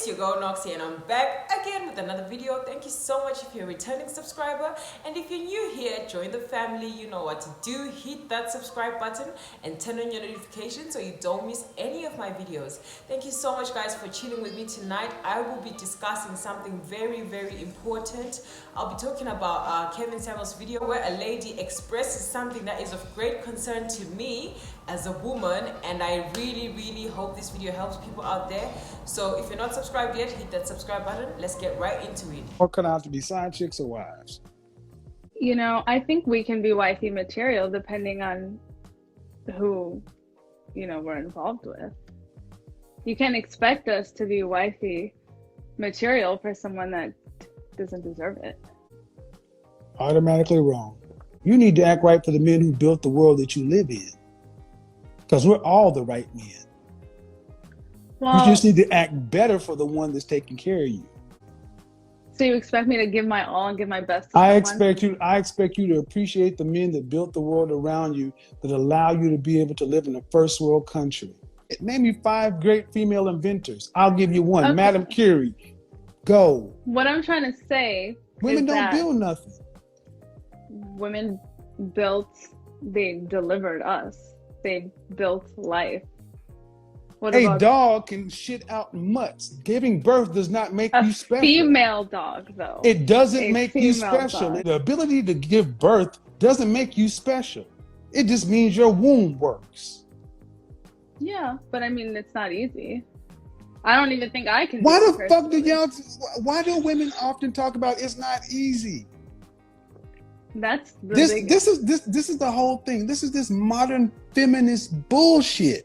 it's your girl Noxie and I'm back again with another video. Thank you so much if you're a returning subscriber, and if you're new here, join the family. You know what to do. Hit that subscribe button and turn on your notifications so you don't miss any of my videos. Thank you so much guys for chilling with me tonight. I will be discussing something very important. I'll be talking about Kevin Samuels' video where a lady expresses something that is of great concern to me as a woman, and I really hope this video helps people out there. So if you're not subscribed yet, hit that subscribe button. Let's get right into it. Or cut out to be side chicks or wives? You know, I think we can be wifey material depending on who, we're involved with. You can't expect us to be wifey material for someone that doesn't deserve it. Automatically wrong. You need to act right for the men who built the world that you live in. Because we're all the right men. Well, you just need to act better for the one that's taking care of you. So you expect me to give my all and give my best to I someone? expect you to appreciate the men that built the world around you, that allow you to be able to live in a first world country. Name me 5 great female inventors. I'll give you one. Okay. Madame Curie. Go. What I'm trying to say Women is don't that build nothing. women they delivered us. They built life. What A about dog can shit out mutts. Giving birth does not make a you special. female dog, though? It doesn't A make you female special. dog. The ability to give birth doesn't make you special. It just means your womb works. Yeah, but I mean, it's not easy. I don't even think I can. Why do the it fuck do personally. y'all? Why do women often talk about it's not easy? That's the This is the whole thing. This is this modern feminist bullshit.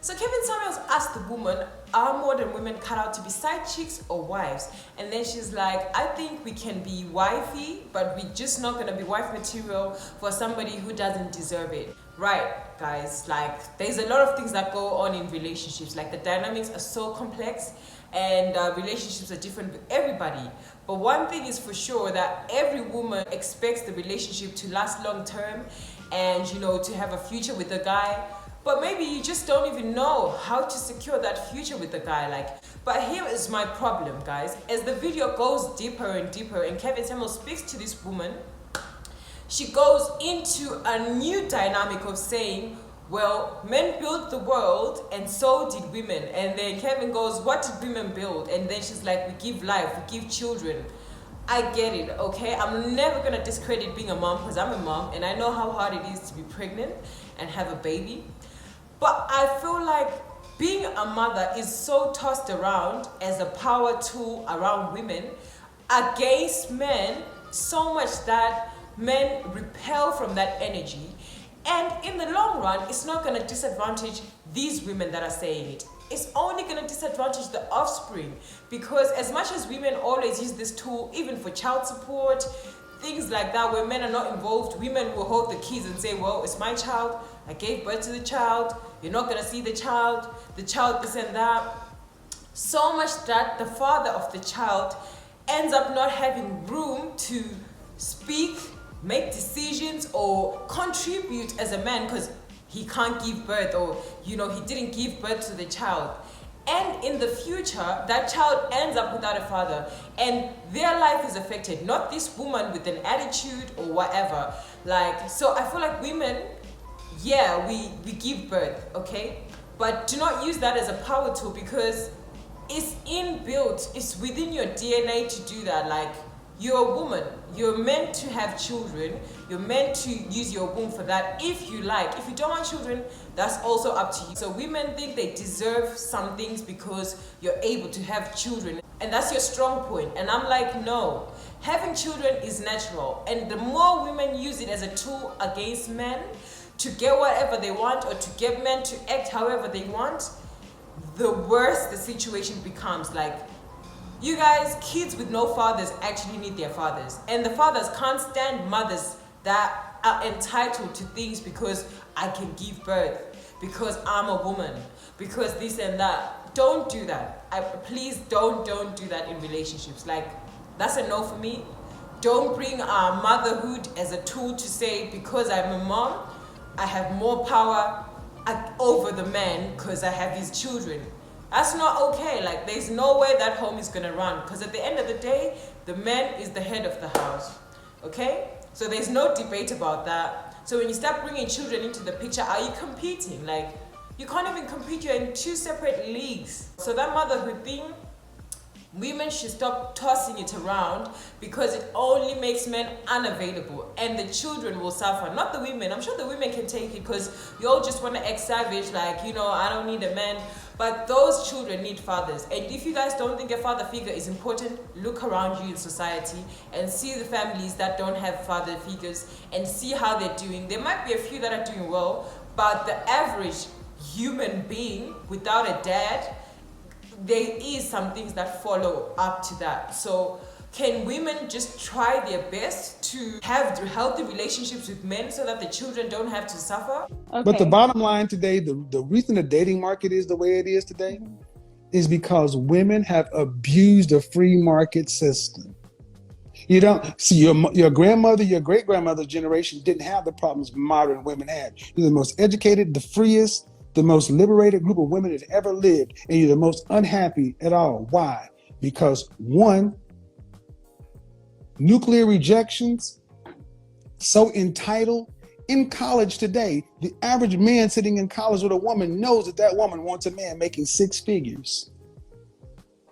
So Kevin Samuels asked the woman, are modern women cut out to be side chicks or wives? And then she's like, I think we can be wifey, but we're just not gonna be wife material for somebody who doesn't deserve it. Right, guys, like there's a lot of things that go on in relationships. Like the dynamics are so complex, and relationships are different with everybody. But one thing is for sure, that every woman expects the relationship to last long term and to have a future with the guy. But maybe you just don't even know how to secure that future with the guy. But here is my problem, guys. As the video goes deeper and deeper and Kevin Samuels speaks to this woman, she goes into a new dynamic of saying, well, men built the world and so did women. And then Kevin goes, what did women build? And then she's like, we give life, we give children. I get it, okay? I'm never gonna discredit being a mom because I'm a mom and I know how hard it is to be pregnant and have a baby. But I feel like being a mother is so tossed around as a power tool around women against men, so much that men repel from that energy. And in the long run, it's not going to disadvantage these women that are saying it. It's only going to disadvantage the offspring, because as much as women always use this tool, even for child support, things like that, where men are not involved, women will hold the kids and say, well, it's my child, I gave birth to the child, you're not going to see the child this and that. So much that the father of the child ends up not having room to speak, make decisions, or contribute as a man because he can't give birth, or he didn't give birth to the child. And in the future, that child ends up without a father and their life is affected, not this woman with an attitude or whatever. So I feel like women, yeah, we give birth, okay? But do not use that as a power tool, because it's inbuilt, it's within your DNA to do that. You're a woman, you're meant to have children, you're meant to use your womb for that if you like. If you don't want children, that's also up to you. So women think they deserve some things because you're able to have children, and that's your strong point. And I'm like, no, having children is natural, and the more women use it as a tool against men to get whatever they want, or to get men to act however they want, the worse the situation becomes. You guys, kids with no fathers actually need their fathers. And the fathers can't stand mothers that are entitled to things because I can give birth, because I'm a woman, because this and that. Don't do that. Please don't do that in relationships. That's a no for me. Don't bring motherhood as a tool to say, because I'm a mom, I have more power over the man because I have his children. That's not okay. Like, there's no way that home is gonna run, because at the end of the day, the man is the head of the house. Okay? So there's no debate about that. So when you start bringing children into the picture, are you competing? Like, you can't even compete. You're in two separate leagues. So that motherhood thing, women should stop tossing it around, because it only makes men unavailable, and the children will suffer, not the women. I'm sure the women can take it, because you all just want to act savage, like, you know, I don't need a man. But those children need fathers. And if you guys don't think a father figure is important, look around you in society and see the families that don't have father figures and see how they're doing. There might be a few that are doing well, but the average human being without a dad, there is some things that follow up to that. So can women just try their best to have healthy relationships with men so that the children don't have to suffer? Okay. But the bottom line today, the reason the dating market is the way it is today is because women have abused the free market system. You don't see your grandmother, your great grandmother's generation didn't have the problems modern women had. You're the most educated, the freest, the most liberated group of women that ever lived, and you're the most unhappy at all. Why? Because one, nuclear rejections, so entitled. In college today, the average man sitting in college with a woman knows that that woman wants a man making six figures.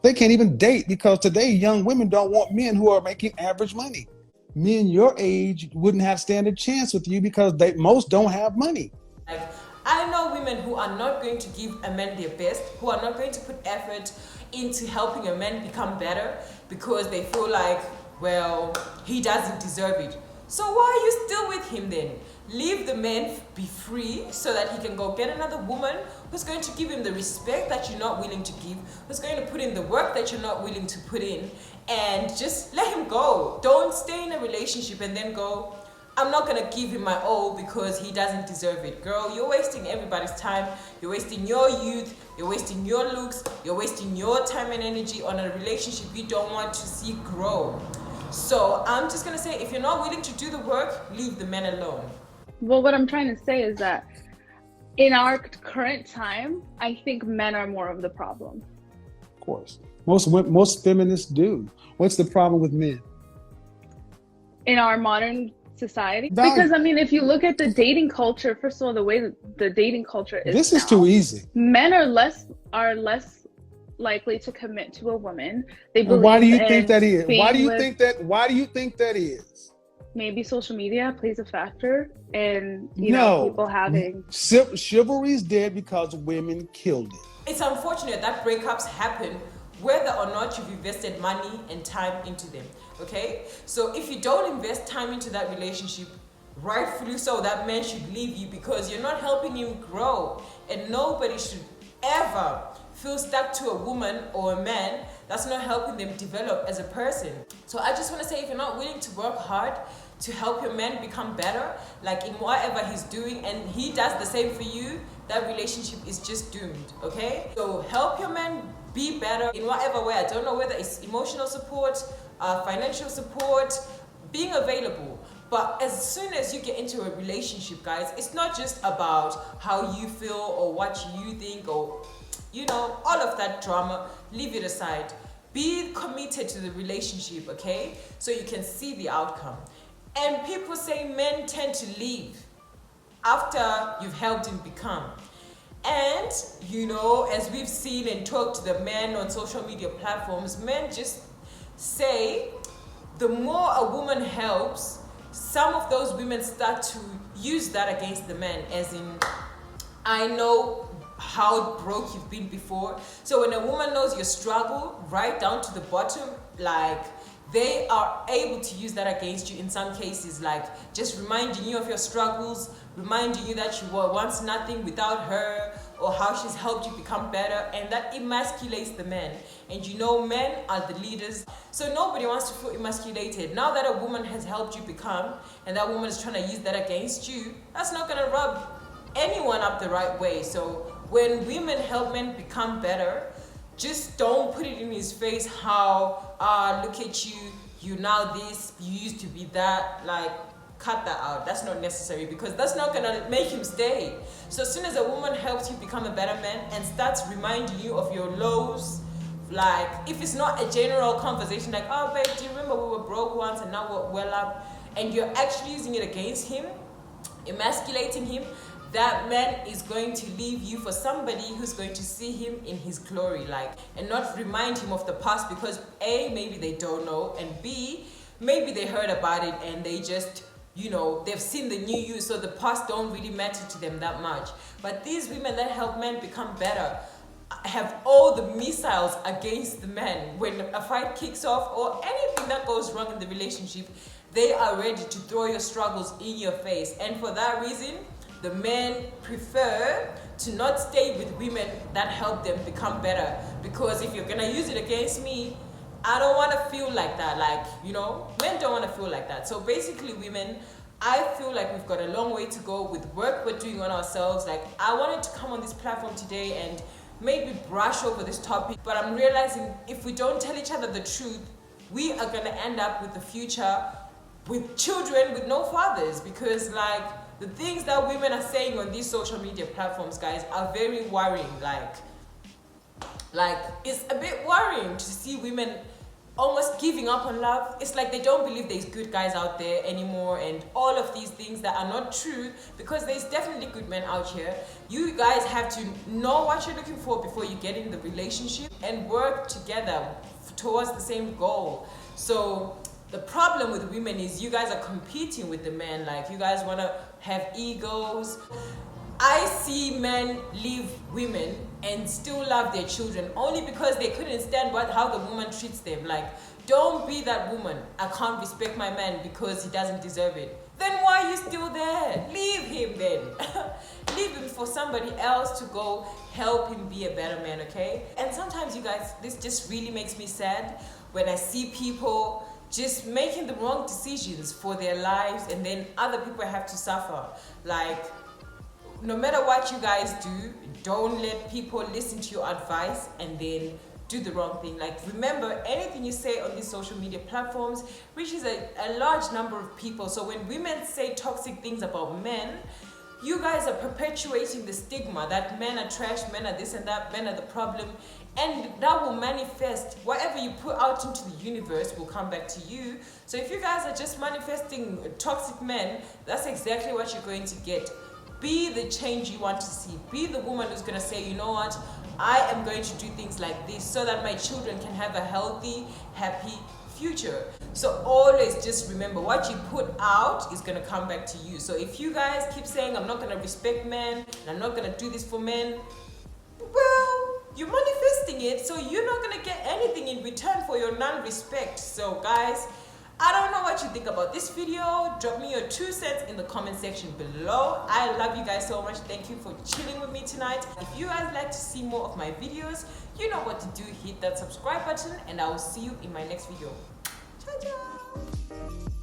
They can't even date, because today young women don't want men who are making average money. Men your age wouldn't have stand a chance with you because most don't have money. Like, I know women who are not going to give a man their best, who are not going to put effort into helping a man become better, because they feel like, well, he doesn't deserve it. So why are you still with him then? Leave the man be free so that he can go get another woman who's going to give him the respect that you're not willing to give, who's going to put in the work that you're not willing to put in, and just let him go. Don't stay in a relationship and then go, I'm not going to give him my all because he doesn't deserve it. Girl, you're wasting everybody's time. You're wasting your youth. You're wasting your looks. You're wasting your time and energy on a relationship you don't want to see grow. So I'm just going to say, if you're not willing to do the work, leave the men alone. Well, what I'm trying to say is that in our current time, I think men are more of the problem. Of course. Most feminists do. What's the problem with men? In our modern society? Value. Because, I mean, if you look at the dating culture, first of all, the way that the dating culture is This is now, too easy. men are less likely to commit to a woman. They believe Why do you in think that is? Why do you with- think that? Why do you think that is? Maybe social media plays a factor in, No. people having... Chivalry's dead because women killed it. It's unfortunate that breakups happen whether or not you've invested money and time into them, okay? So if you don't invest time into that relationship, rightfully so, that man should leave you because you're not helping him grow. And nobody should ever feel stuck to a woman or a man that's not helping them develop as a person. So I just want to say, if you're not willing to work hard to help your man become better, like in whatever he's doing, and he does the same for you, that relationship is just doomed, okay? So help your man be better in whatever way. I don't know whether it's emotional support, financial support, being available. But as soon as you get into a relationship, guys, it's not just about how you feel or what you think or, all of that drama. Leave it aside. Be committed to the relationship, okay? So you can see the outcome. And people say men tend to leave after you've helped him become. And, as we've seen and talked to the men on social media platforms, men just say the more a woman helps, some of those women start to use that against the men, as in, I know how broke you've been before. So when a woman knows your struggle right down to the bottom, like, they are able to use that against you in some cases, like just reminding you of your struggles, reminding you that you were once nothing without her, or how she's helped you become better, and that emasculates the men. And men are the leaders, so nobody wants to feel emasculated. Now that a woman has helped you become, and that woman is trying to use that against you, that's not gonna rub anyone up the right way. So when women help men become better, just don't put it in his face how, look at you, you now this, you used to be that. Like, cut that out. That's not necessary, because that's not gonna make him stay. So as soon as a woman helps you become a better man and starts reminding you of your lows, like if it's not a general conversation like, oh babe, do you remember we were broke once and now we're well up, and you're actually using it against him, emasculating him, that man is going to leave you for somebody who's going to see him in his glory, like, and not remind him of the past, because A, maybe they don't know, and B, maybe they heard about it and they just, you know, they've seen the new you, so the past don't really matter to them that much. But these women that help men become better have all the missiles against the man. When a fight kicks off or anything that goes wrong in the relationship, they are ready to throw your struggles in your face. And for that reason, the men prefer to not stay with women that help them become better. Because if you're gonna use it against me, I don't want to feel like that. Like, you know, men don't want to feel like that. So basically, women, I feel like we've got a long way to go with work we're doing on ourselves. Like, I wanted to come on this platform today and maybe brush over this topic, but I'm realizing if we don't tell each other the truth, we are gonna end up with the future with children with no fathers. Because like, the things that women are saying on these social media platforms, guys, are very worrying. Like it's a bit worrying to see women almost giving up on love. It's like they don't believe there's good guys out there anymore, and all of these things that are not true, because there's definitely good men out here. You guys have to know what you're looking for before you get in the relationship and work together towards the same goal. So the problem with women is you guys are competing with the men. Like, you guys want to have egos. I see men leave women and still love their children only because they couldn't stand how the woman treats them. Like, don't be that woman. I can't respect my man because he doesn't deserve it. Then why are you still there? Leave him then. Leave him for somebody else to go help him be a better man, okay? And sometimes, you guys, this just really makes me sad when I see people just making the wrong decisions for their lives, and then other people have to suffer. Like, no matter what you guys do, don't let people listen to your advice and then do the wrong thing. Like, remember, anything you say on these social media platforms reaches a large number of people. So when women say toxic things about men, you guys are perpetuating the stigma that men are trash, men are this and that, men are the problem. And that will manifest. Whatever you put out into the universe will come back to you. So if you guys are just manifesting toxic men, that's exactly what you're going to get. Be the change you want to see. Be the woman who's going to say, you know what, I am going to do things like this so that my children can have a healthy, happy future. So always just remember, what you put out is going to come back to you. So if you guys keep saying, I'm not going to respect men, and I'm not going to do this for men, well, you're manifesting it, so you're not going to get anything in return for your non-respect. So guys, I don't know what you think about this video. Drop me your 2 cents in the comment section below. I love you guys so much. Thank you for chilling with me tonight. If you guys like to see more of my videos, you know what to do. Hit that subscribe button, and I will see you in my next video. Ciao, ciao.